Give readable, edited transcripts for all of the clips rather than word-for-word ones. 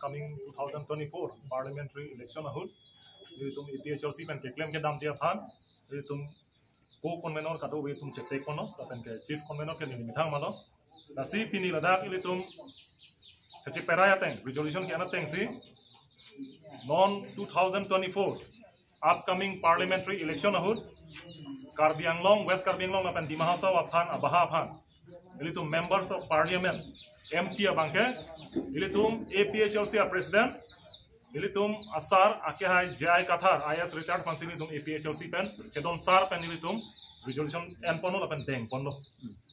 upcoming 2024 parliamentary election ahul tum EPHLC pen ke claim ke dam dia phan tum ko convenor ka do we tum chekte kono pen ke chief convenor ke ni mithang malo la si pini ladak tum ke peraya teng resolution ke ana teng si non 2024 upcoming parliamentary election ahul Karbi Anglong West Karbi Anglong pen di mahasau aphan abaha aphan tum members of parliament MP abangke tum APHLC president tum asar akehai jai kathar IS retired pansi tum APHLC pen chedon sar pen tum resolution en pono pen deng pono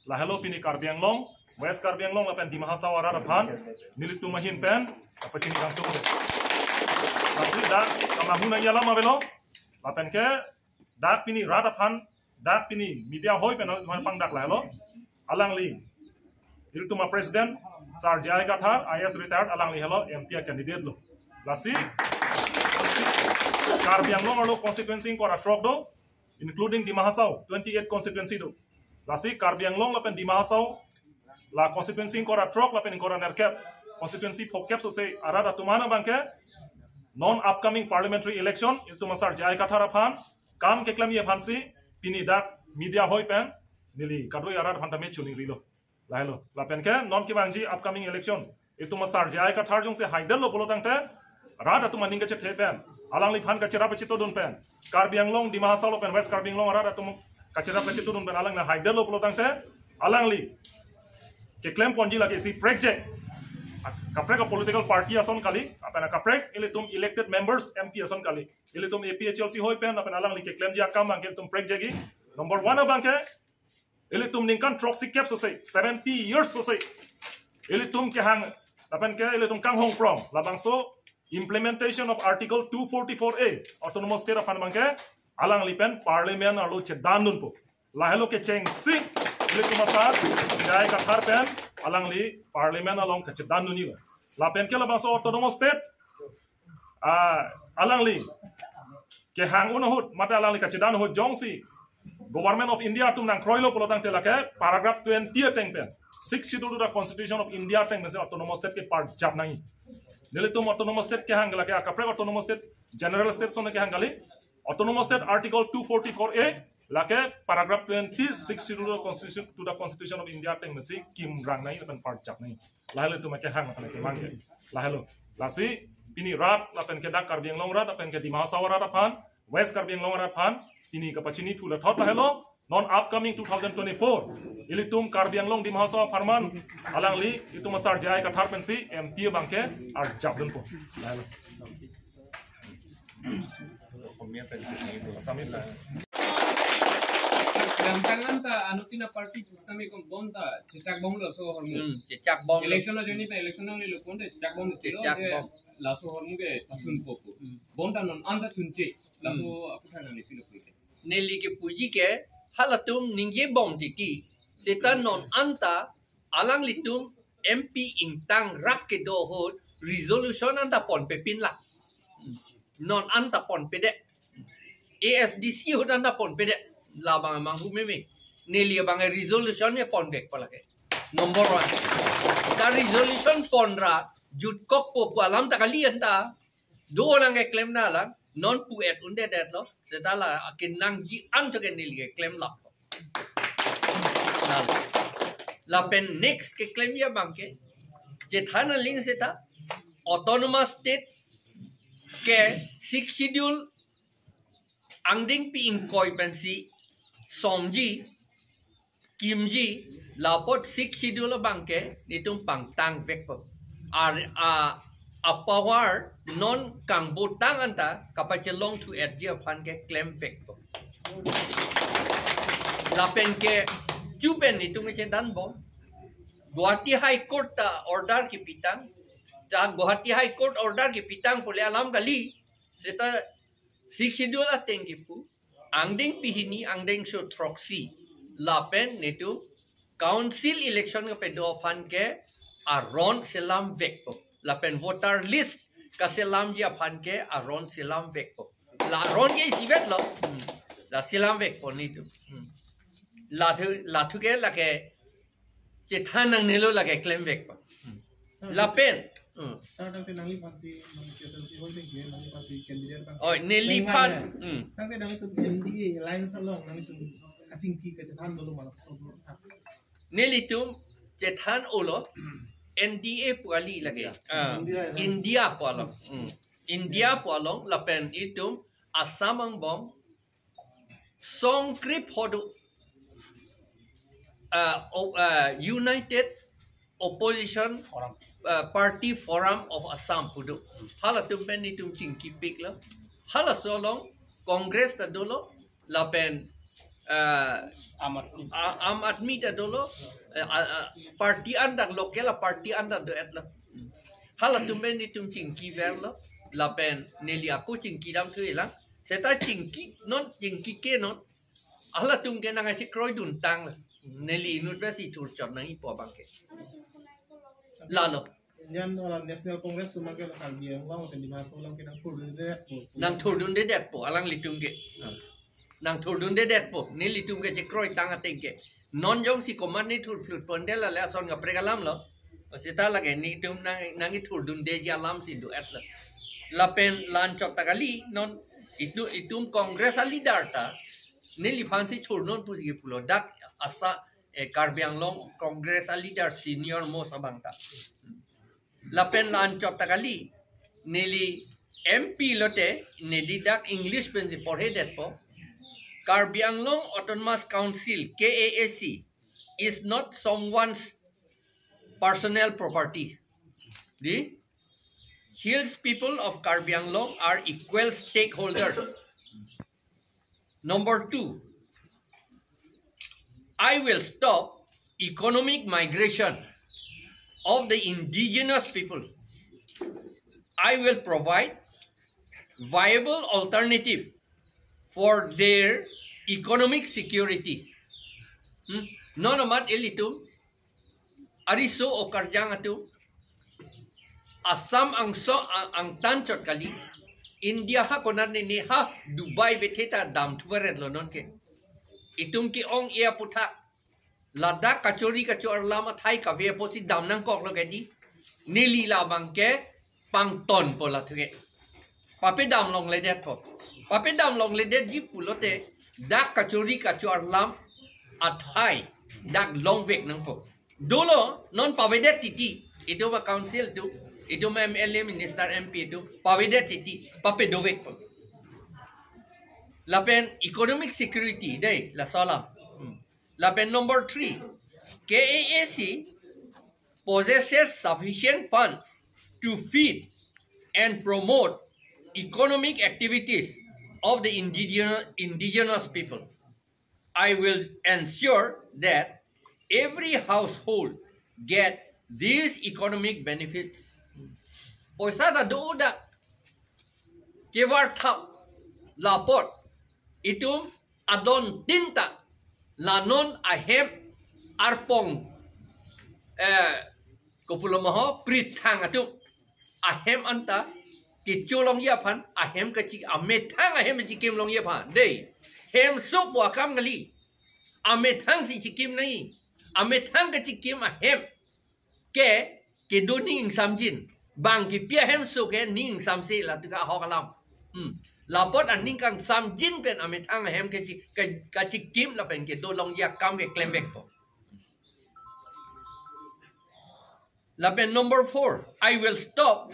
la hello pini Karbi Anglong West Karbi Anglong pen di mahasau ara aphan tum mahin pen apachini kantu tapi dak kamahuna yala mabelo pen ke dak pini rat aphan dak pini media hoi pen pang dak la hello alangli Iltuma President Sar Jai Kathar IS retired alangli hello MP candidate lo lasi Karbi Anglong lo constituency ko atrok do including di Mahasau 28 constituency do lasi Karbi Anglong lapen di Mahasau la constituency ko atrok lapen ko nerkep constituency phokep so se arada tumana bangke non upcoming parliamentary election Iltuma Sar Jai Kathar aphan kam ke klami aphansi pini dak media hoi pen nili kadoi arad phantame chuling rilo lailo la pen ke non ki bangji upcoming election Iltuma Sar Jai Kathar jong se haidel lo bolo tangte rada tuma ninga che thepen alangli phan ka chera pachito don pen Karbi Anglong di Mahasau lo pen West Karbi Anglong rada tum ka chera pachito don pen alang na haidel lo bolo tangte alangli ke claim ponji lagi si project kaprek political party ason kali apena kaprek tum elected members MP ason kali tum APHLC hoi pen apena alangli ke claim ji akam angke tum project gi number 1 abangke tum ningkan troxy cap so say 70 years so say tum ke hang apen ke tum kang hong from labang so implementation of article 244A autonomous state of bangke alang lipen parliament alo chedan nun po la hello ke cheng si tum asar jai kathar pen alang li parliament along ke chedan nun ni la pen ke labang so autonomous state alang li ke hang unhut mata alang li ke chedan ho jongsi Government of India tum nang kroilo polotang telake paragraph 20 teng pen 6 schedule the constitution of India teng mese autonomous state ke part jab nahi nele tum autonomous state ke hangala ke akapre autonomous state general state sone ke hangali autonomous state article 244A lake paragraph 20 6 schedule the constitution to the constitution of India teng mese kim rang nahi pen part jab nahi lahelo tum ke hang ke mangge lahelo lasi pini rat lapen ke dak Karbi Anglong rat lapen ke di Mahasau rat aphan West Karbi Anglong rat aphan ini kapachini thula thot la hello non upcoming 2024 ilitum Karbi Anglong di Mahasau Farman alangli itu Sar Jai Kathar pensi MP bangke ar jabdun po hello Rantangan ta anu tina party pustame kon bonta cecak bom lo so hormu cecak bom election la joni pa election la lo kon cecak bom la so hormu ke thun popo bonta non anda thunche la so aputana ni pilo kuise Nelly ke puji ke halatum ningye bom tiki setan non anta alang litum MP intang rak ke do hot resolution anta pon pepin la non anta pon pede ASDC hot anta pon pede la bang mangu meme Nelly bang resolution ne pon bek pala ke number 1 ka resolution pon ra jut kok po alam ta kali anta do lang ke claim na lang non puet unde det lo setala akin nang ji ang to ken nilige claim la la pen next ke claim ya bangke je thana ling seta autonomous state ke 6 schedule angding pi in koi pensi somji kimji la pot 6 schedule bangke nitum pang tang vek ar a power non kang botang anta kapachelong to adjust fan ke claim back la pen ke chupen itu nge dan bo Guwahati High Court ta order ki pitang ta Guwahati High Court order ki pitang pole alam kali seta 6 schedule ateng ki pu angding pihini angding so troxy la pen netu council election ke pedo fan ke aron selam vek la pen voter list ka selam dia fan ke aron selam vek la ron ke sivet lo la selam vek po ni tu la thu ke la ke che thanang nelo la ke claim vek la pen Tang te nangi pasti KSLC holding dia nangi pasti candidate kan. Oh, Nelly Pan. Tang te nangi tu NDA line salong nangi tu kacingki kecetan dulu malah. Nelly tu cetan ulo NDA puali lagi. India pualong. India pualong lapen itu asamang bom songkrip hodu United Opposition Party Forum of Assam pudu. Hala tumpen itu cingki pik la. Hala solong Congress ta dolo lapen Am Admi ta dolo party anda lokal party anda do etla. Hala tumpen itu cingki verla lapen Nelly aku cingki dam tu elang. Seta cingki non cingki ke non. Hala tumken nang si kroy duntang la. Nelly University turcap nang ipo bangke. Lalo. Yan orang National Congress tu makan lokal dia, orang macam di mana orang kita turdun dia. Nang turdun de det po, alang litung ke. Nang turdun de det po, ni litung ke cekroi tanga tengke. Non jong si komat ni tur flut pondela le ason ga pregalam lo. Sita lagi ni tum nang turdun de jalam si do etla. Lapen lancok takali non itum Congress ali darta. Ni lipansi turdun pusi pulo dak asa Karbi Anglong Congress leader senior mo sa bangta. Lapen lancop takali nili MP lote nedidak English pensi porhedet po. Karbi Anglong Autonomous Council KAAC is not someone's personal property. The Hills people of Karbi Anglong are equal stakeholders. Number 2. I will stop economic migration of the indigenous people. I will provide viable alternative for their economic security. Nonomat elitum ariso o karjang atu Assam ang tanchot kali India ha konan ni ha Dubai beteta dam tuweret lo non ke. Itum ki ong ia puta ladak kacori kacor lama thai ka ve posi dam nang kok lo gedi nili la bangke pang ton pola thuge pape dam long le det po pape dam long le det ji pulote dak kacori kacor lam athai dak long vek nang po dolo non pavedet titi itu ba council tu itu MLA minister MP tu pavedet titi pape dovek po. Lapen economic security day la salam. Lapen number 3. KAAC possesses sufficient funds to feed and promote economic activities of the indigenous people. I will ensure that every household get these economic benefits. Poisa da doda kevar thap lapot itu adon tinta lanon ahem arpong kopulo maho prithang atu ahem anta kiculong yapan ahem kecik ametang ahem cikim long yapan dei hem sup wakam ngali ametang si cikim nai ametang kecikim ahem ke duning samjin bang ki pia hem su ke ning samsi la tuka hokalam lapot aning kang samjin pen amit ang hem ke kim la pen ke do long yak kam ke klembek po. Lapen number 4. I will stop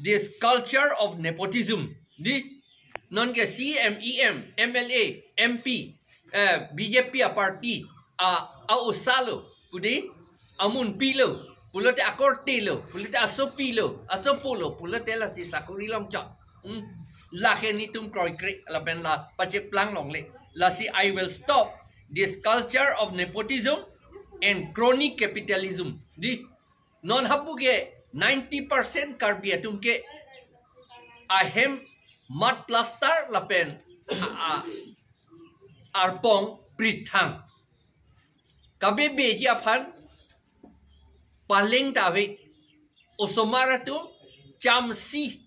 this culture of nepotism. Di non ke CMEM, MLA, MP, BJP party a usalo pudi amun pilo pulote akortilo pulote asopilo asopulo pulote la si sakuri long chot. La ke ni tum kroi kri la pen la pache plang long le la si I will stop this culture of nepotism and crony capitalism di non hapuge 90% karbia tum ke ahem mat plaster la pen arpong prithang kabe beji aphan paling tawe osomara tu chamsi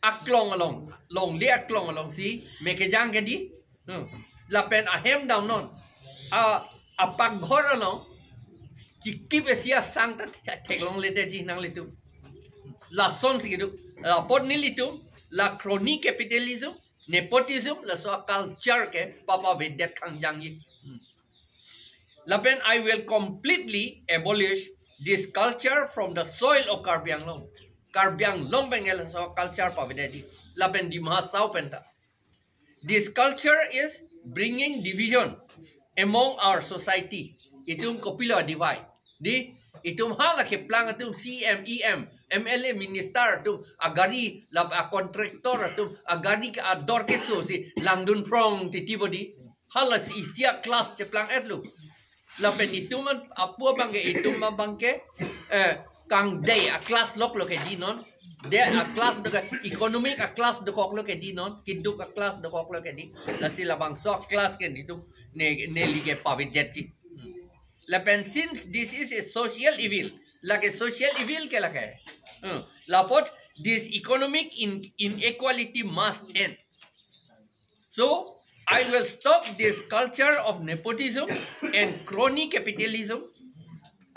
aklong along long le aklong along si mekejang gedi lapen ahem down non apaghor along chikki besia sang ta theklong le de ji nang le tu La son sigidu. La pot nilitum. La crony capitalism. Nepotism. La so culture ke. Papa vedet kangjang yi. Lapen I will completely abolish this culture from the soil of Karbi Anglong. Karbi Anglong bengel so culture pavidedi. Lapen di mahasau penta. This culture is bringing division among our society. Itum kopilo divide. Di itum hala ke plang atum CMEM, MLA minister atum agari lab a contractor atum agari ka ador keso si langdun prong titibodi. Hala si isia class ce plang etlu. Lapen itum apua bangke itum bangke kang day a class lok lo ke di non. Dia a class de economic a class de kok lo ke di non. Kiduk a class de kok lo ke di. La sila bang so class ke di tu ne lige pavideti. Lapen since this is a social evil, like a social evil ke lake. Lapot this economic inequality must end. So I will stop this culture of nepotism and crony capitalism.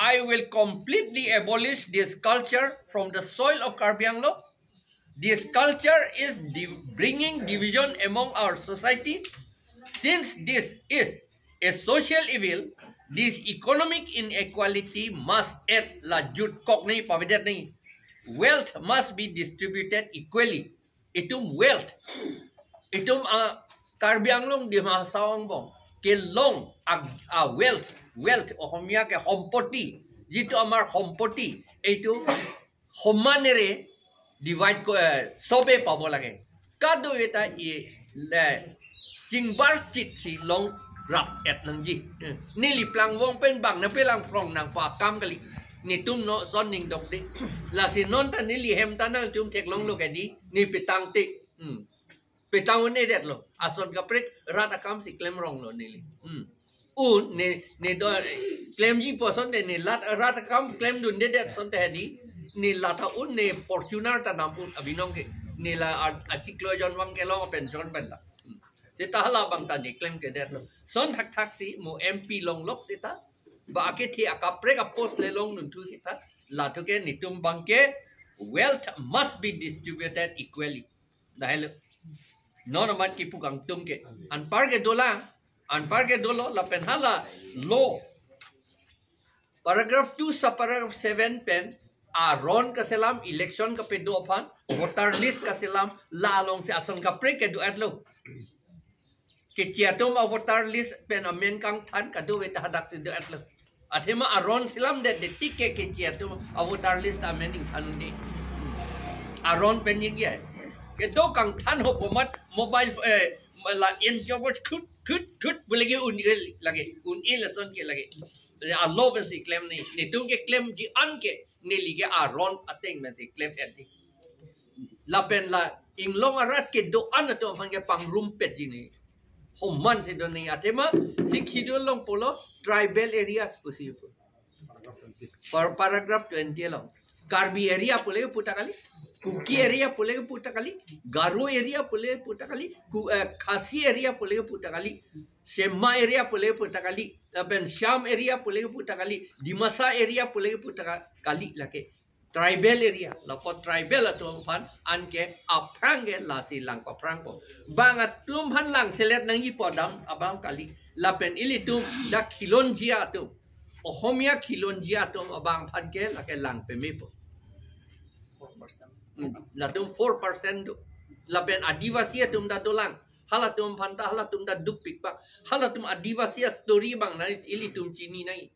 I will completely abolish this culture from the soil of Karbi Anglong. This culture is bringing division among our society. Since this is a social evil, this economic inequality must end. La jut kok nahi pavidet nahi. Wealth must be distributed equally. Itum wealth. Itum Karbi Anglong di mahasawang bong. Ke long a wealth ohomia ke hompoti. Jitu amar hompoti. Itu homanere divide ko sobe pabo lage. Kado eta jingbar chit si long rap et nang ji. Nili plang wong pen bang na pelang prong nang pa kam kali. Ni tum no son ning dok di. La si non ta nili hem ta nang tum tek long lo ke di. Ni petang ti. Petang ni det lo. Ason kaprik rata kam si klem rong lo nili. Ne do klem ji poson de ne rata kam klem dun det son te di. Ni lata ne Fortuner ta nampun abinong ke. Ni la achiklo jon wang ke long pension pen la. Sita hala bang ta ni claim ke det lo. Son thak si mo MP long lok sita. Ba ke thi akaprek a post le long nun thu sita. La to ke ni tum bang ke wealth must be distributed equally. Dahil non amat ki pugang tum ke anpar ke dolo la pen hala law paragraph 2 sa paragraph 7 pen aron ka selam election ka pedo aphan voter list ka selam la long se ason ka pre ke do atlo ke chiatom a voter list pen amen kang than ka do eta hadak se do atlo athema aron selam de tikke ke chiatom a voter list amen ing thanun de aron pen ye ge ke do kang than ho pomat mobile la in jobot kut boleh lagi un ilason ke lagi a low basic claim ni tu ke claim ji an ke ni lige a ron ateng men claim et la pen la ing long arat ke do an to fan ke pang room pet ji ni homman se do ni atema sikhido long polo tribal areas possible paragraph 20 long Karbi area boleh putar kali Kuki area boleh putar kali, Garo area boleh putar kali, Khasi area boleh putar kali, Shema area boleh putar kali, dan Sham area boleh putar kali, Dimasa area boleh putar kali lagi. Tribal area, lapor tribal atau pan, anke aprang ke lasi lang aprang ko. Bangat pan lang selet nangi podam abang kali, lapen ili tum dak kilonjia tum, ohomia kilonjia tum abang pan ke laki lang pemepo. Latum 4% do lapen adivasi atum da dolang halatum phanta halatum da dupik ba halatum adivasi story bang na ili tum chini nai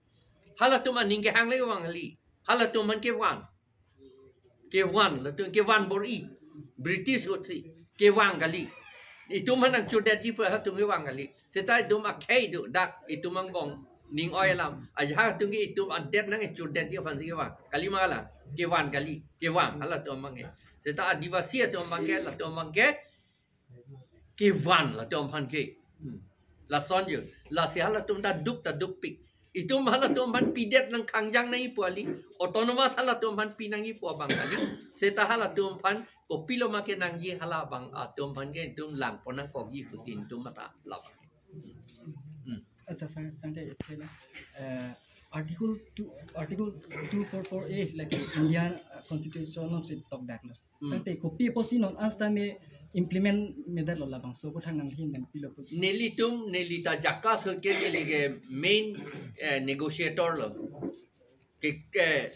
halatum aninge hang le wang hali halatum man ke wan latum ke wan bori British otsi ke wang gali itu manang chudet ji pa hatum ke wang gali setai dum akai do dak itu mang bong ning oilam aja tung ke itu adet nang chudet ji phan si ke wang kali mala ke wan gali ke wang halatum mang Seta adivasi atau mangke la tu mangke kivan la tu mangke la sonjo la sihala tu da duk pik itu mahala tu man pidet nang kangjang nai puali otonomas hala tu man pinangi pu abang kali seta hala tu man kopilo make nangji hala bang tu mangke tu lang ponang kogi pusin tu mata la अच्छा सर तंटे Article 244A like Indian Constitution of Tok Dak lo. Tapi kopi posi non asta me implement medal lo labang so ko thang nang hin dan pilo. Nelita Jaka ke nelige main negotiator lo. Ke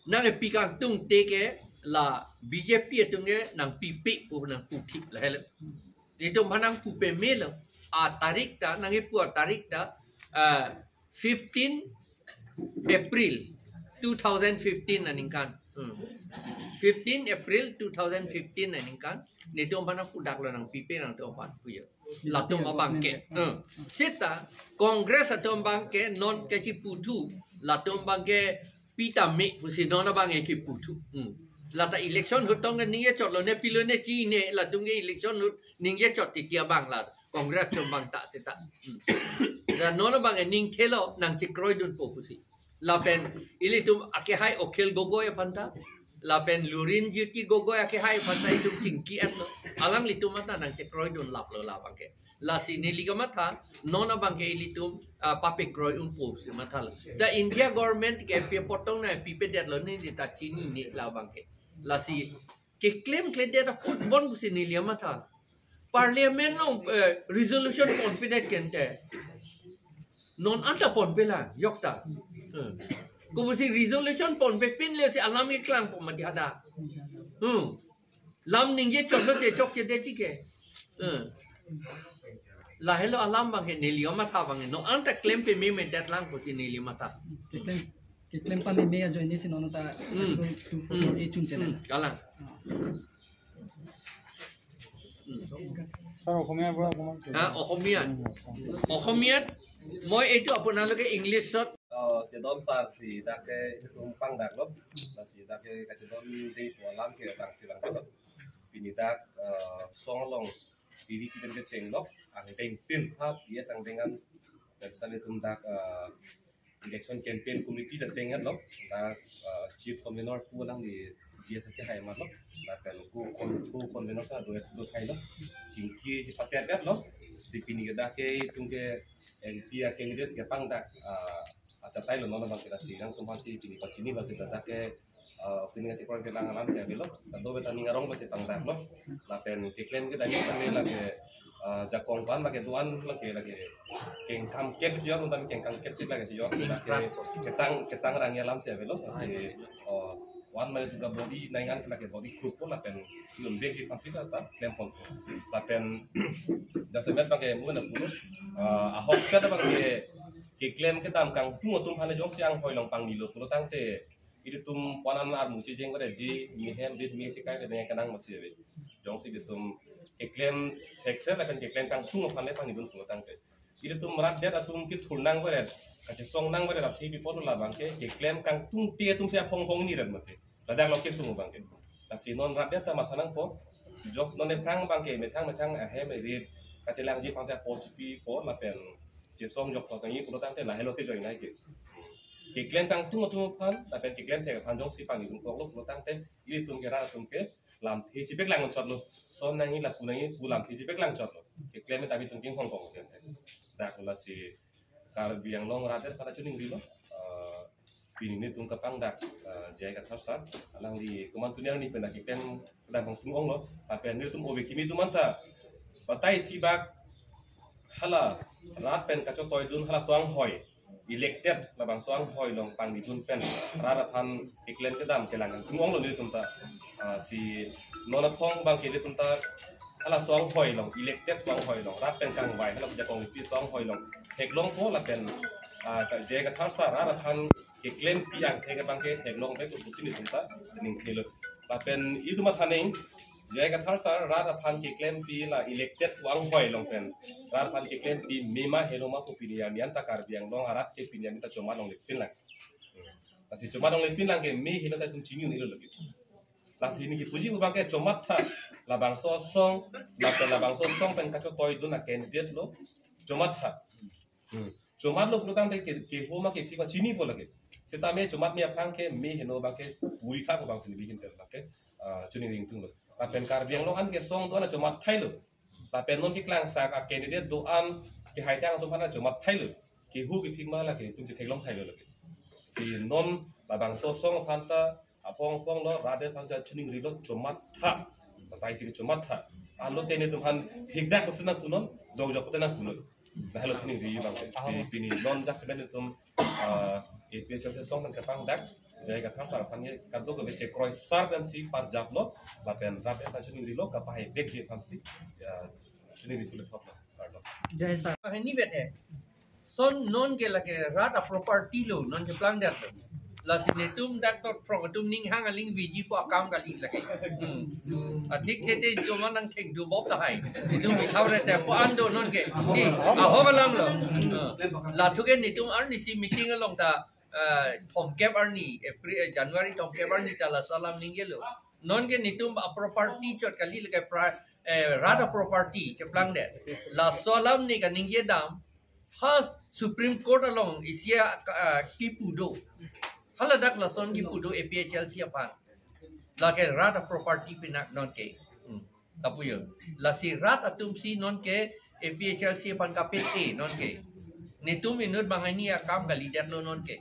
nang pikang tung teke la BJP tunge nang pipi pu nang puthi la hele. Itu manang pu pe melo a tarik ta nang pu tarik ta 15 April 2015 naningkan 15 April 2015 naningkan nito mana pudak lo nang pipi nang to pan puyo la to mabangke sita kongres atau bangke non kaci putu la to bangke pita me pusi non bangke ki putu la ta election hutong ni ye chot lo ne pilo ne chi ne la tung ye election ning ye chot ti tia bang la kongres to bang ta sita la non bangke ning thelo nang chi kroi dun po pusi lapen ili tum ake hai okel gogoy panta lapen lurin jiti gogoy ake hai panta itu cingki atlo alang litum mata nang cekroi dun lap lo lapangke la sini liga mata nona bangke ili tum pape kroi umpu si mata la the India government ke pe potong na pipe det lo ni ta chini ni la bangke la si ke claim klede ta football bu sini liga mata parliament no resolution confident kente non anta pon pela yokta ko si resolution pon pe pin le si alam ke klang pon ma ada lam ning ye chok te chok che de chi ke la hello alam bang ke neli ma tha bang no anta claim pe me dat lang ko si neli ma tha Ke claim pa me me join ni si non ta tu chun channel kalang Asomiya মই এইটো আপোনালোকে ইংলিছত Cedom sar si dake tumpang dak lo, si dake kacedom di pualam ke bang silang lo, pinidak songlong diri kita ke ceng lo, ang pin hap dia sang dengan dan sana tumdak election campaign committee dah sengat lo, dak chief convener pulang di dia sakit hai mat lo, dak kan ku convener sa do thai lo, cingki si patet lo, si pinidak ke tungke NP candidates ke pang dak acatai lo nona bang kita sidang tumpang si pini sini masih datang ke pini ngasih korang kita ngalam ke belok tentu beta ningarong masih tangdak lo lapen tiklaim kita ni kami lagi jakong pan lagi tuan lagi kengkam kep sih orang tapi kengkam kep sih lagi sih orang lagi kesang rangnya lam sih belok masih wan mana juga body naingan lagi body group pun lapen belum basic masih datang lempon lapen dah sebentar pakai mungkin ada puluh ahok kita pakai klaim kita amkang tunggu tumpan jong siang hoi long pang nilo pulo tangte itu tum panan ar muci jeng pada ji mi hem dit mi cikai ke dengan kenang masih be jong si itu tum klaim excel akan klaim kang tunggu pan le pang nilo pulo tangte itu tum merat det atum kit thurnang pada kace song nang pada rapi bi pon la bangke klaim kang tung tie tum sia phong phong ni ran mate ladak lo ke sungu bangke kasi non rat det ta mathanang po jong non ne prang bangke metang hem ri kace lang ji pang sia po pi po la pen chỉ xong dọc vào cái như của nó tăng thế là hello cái rồi này cái client tăng tung pan là bên cái client thì pan giống si pan thì cũng có lúc nó tăng thế đi tung cái ra tung cái làm thì chỉ biết làm một chọn luôn xong này là phụ làm thì chỉ biết làm chọn luôn cái client tại vì tung tiếng Hong Kong thế đặc là si kalau biang long rada pada cuning dulu pini ni tung kapang dak jaya kat hausa alang di kemantuan ni pendak ikan pedang tung ong lo apa ni tung obe kimi tu manta batai sibak hala rat pen kaco toy dun hala soang hoi elected labang soang hoi long pang di dun pen rara than iklen kedam kelangan tung ong lo ni tumta si nona phong bang kele tumta hala soang hoi long elected soang hoi long rat pen kang wai hala jakong pi soang hoi long hek long po la pen jaya kat hausa rara than iklen piang hek bang ke hek long pe ku sini tumta ning kele la pen itu mathaning jaya kat hausa rara than iklen pi la elected soang hoi long pen rara than iklen pi mema heloma ku pilihan yan takar biang long arat ke pilihan ta cuma long lepin lang kasi cuma long lepin lang ke me hina ta tum chini ni lo lagi la sini ki puji ubang ke cuma tha la bang so song la bang so song pen kaco toy dun na candidate lo cuma tha cuma lo pro tang ke homa ke fi chini po lagi seta me cuma me apang ke me hino bang ke buri tha ko bang sini bikin ter ke chuni ring tung lo la pen kar biang long an ke song do na cuma thai lo la pen non ki klang sa ka candidate do an ki hai tang to pana cuma thai lo ki hu ki phik ma la ke tum chi thek long thai lo lagi si non babang sosong phanta apong pong lo rade phanta chuning rilo chomat tha tai si chomat tha alo tene tum han higdak kusna kunon dog jok tena kunon na hello chuning ri bang si pini non jak seben tum APHL se song kan kapang dak jai ka khasa phang ye kan to ko beche kroi sar dan si par jak lo la pen rade phanta chuning rilo ka pa he vek je phang si chuning ri chule thop lo jai sir Ini bete. Son non ke lage rata property lo non ke plan dat. La sinetum dak tot from tum ning hang aling vg po akam kali lage. Atik kete joman nang thek du bob ta hai. Tum bi thawre te po ando non ke. Ni a hogalang lo. La thuke ni tum ar ni si meeting along ta thom kep ar ni April January thom kep ar ni ta la salam ning ye lo. Non ke ni tum a property chot kali lage rata property ke plan dat. La salam ni ka ning ye dam has Supreme Court along isia kipudo hala dak la son kipudo APHL siapan la ke rata property pinak non ke tapuyo la si rata tum si non ke APHL siapan kapit e non ke ni tum inut bangani akam gali dat lo non ke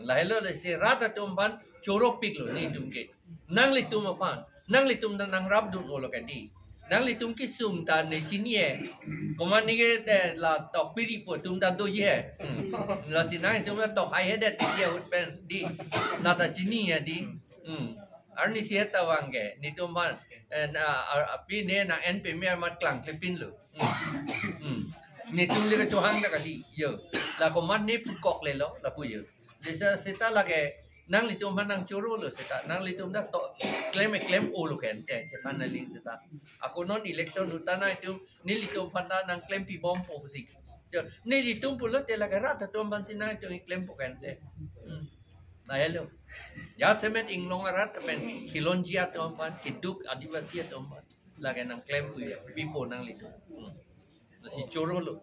la hello la si rata tum ban choro pik lo ni tum ke nang li tum apan nang li tum nang rab dun lo ka di nang li tum ki sum ta ne chinie koman ni ke la tok piri po tum ta do ye la si nang tum ta tok ai hedet ye ut pen di na ta chinie di ar ni si ta wang ge ni tum ban pi ne na en pe me mat klang ke pin lo ni tum le ka chohang da kali yo la koman ne pu kok le lo la pu yo desa seta la ke nang li tum nang choro lo seta nang li tum da to claim o lo ken te chepan na ling seta ako non election utana tum ni li tum panda nang claim pi bom po si ni li tum pulo te la garata tum ban sinai tum claim po ken te na hello ya semen inglong arat pen kilonjia tum ban kiduk adivasi tum ban la nang claim pi po nang li tum si choro lo